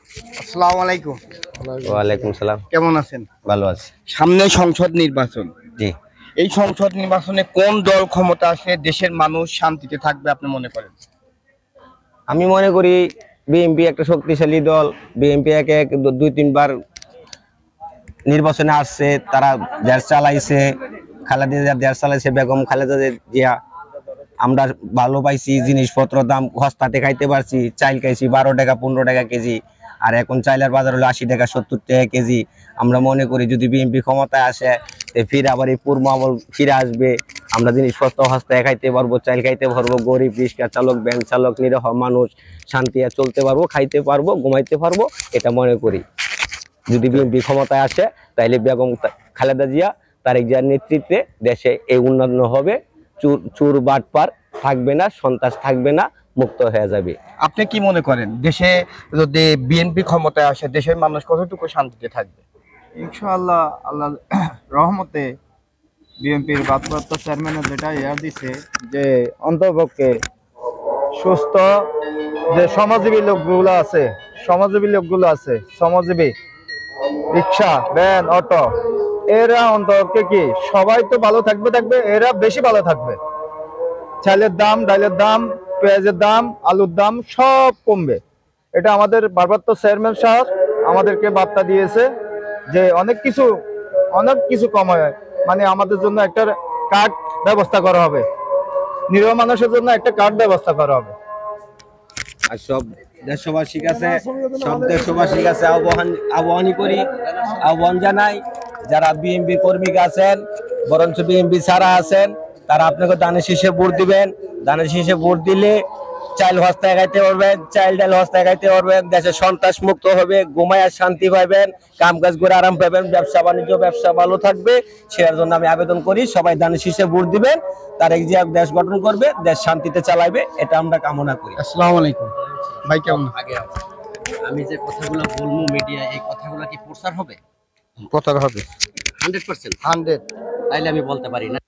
আসসালামু আলাইকুম। ওয়ালাইকুম সালাম। কেমন আছেন? ভালো আছি। সামনে সংসদ নির্বাচন। জি, এই সংসদ নির্বাচনে কোন দল ক্ষমতা আসলে দেশের মানুষ শান্তিতে থাকবে আপনি মনে করেন? আমি মনে করি বিএনপি একটা শক্তিশালী দল। বিএনপি একে এক দুই তিনবার নির্বাচনে আসছে, তারা দেশ চালাইছে, খালেদা জিয়া দেশ চালাইছে, বেগম খালেদা জিয়া। আমরা ভালো পাইছি, জিনিসপত্র দাম সস্তাতে খাইতে পারছি। চাইল খাইছি 12 টাকা 15 টাকা কেজি, আর এখন চাইলের বাজার হলো 80 টাকা 70 টাকা কেজি। আমরা মনে করি যদি বিএনপি ক্ষমতায় আসে ফিরে আবার এই পূর্ব আমল ফিরে আসবে। আমরা জিনিসপত্র সস্তায় খাইতে পারবো, চাইল খাইতে পারবো, গরিব রিক্সা চালক ভ্যান চালক নিরহ মানুষ শান্তি চলতে পারবো, খাইতে পারবো, ঘুমাইতে পারবো, এটা মনে করি। যদি বিএনপি ক্ষমতায় আসে তাইলে বেগম খালেদা জিয়া তারেক জিয়ার নেতৃত্বে দেশে এই উন্নয়ন হবে। চুর বাটপার থাকবে না, সন্ত্রাস থাকবে না, মুক্ত হয়ে যাবে। আপনি কি মনে করেন দেশে যদি বিএনপি ক্ষমতায় আসে দেশের মানুষ কতটুকু শান্তিতে থাকবে? ইনশাআল্লাহ আল্লাহ রহমতে বিএনপির ভারপ্রাপ্ত চেয়ারম্যানের যেটা দিছে যে অন্তপক্ষে সুস্থ যে সমাজজীবী লোকগুলো আছে সমাজজীবী রিক্সা ভ্যান অটো, এরা অন্তপক্ষে কি সবাই তো ভালো থাকবে, এরা বেশি ভালো থাকবে। চালের দাম, ডালের দাম, পেঁয়াজের দাম, আলুর দাম সব কমবে। এটা আমাদের ভারপ্রাপ্ত চেয়ারম্যান সাহেব আমাদেরকে বার্তা দিয়েছে যে অনেক কিছু কম হয়, মানে আমাদের জন্য একটা কার্ড ব্যবস্থা করা হবে, নিরীহ মানুষের জন্য একটা কার্ড ব্যবস্থা করা হবে। আর সব দেশবাসীর কাছে আহ্বান জানাই, যারা বিএনপি কর্মী আছেন, বরঞ্চ বিএনপি ছাড়া আছেন, তারা আপনাকে দানের শীষে ভোট দিবেন। দানের শীষে ভোট দিলে চাইল হস্তায় খাইতে পারবেন, চাইল ডাল হস্তায় খাইতে পারবেন, দেশের সন্ত্রাস মুক্ত হবে, ঘুমায় শান্তি পাইবেন, কাম কাজ করে আরাম পাবেন, ব্যবসা ভালো থাকবে। সেটার জন্য আমি আবেদন করি সবাই দানের শীষে ভোট দিবেন। তারেক জিয়া দেশ গঠন করবে, দেশ শান্তিতে চালাইবে, এটা আমরা কামনা করি। আসসালামু আলাইকুম ভাই, কেমন? আগে আমি যে কথাগুলো বলবো মিডিয়া, এই কথাগুলো কি প্রচার হবে? প্রচার হবে 100%? 100। তাইলে আমি বলতে পারি না।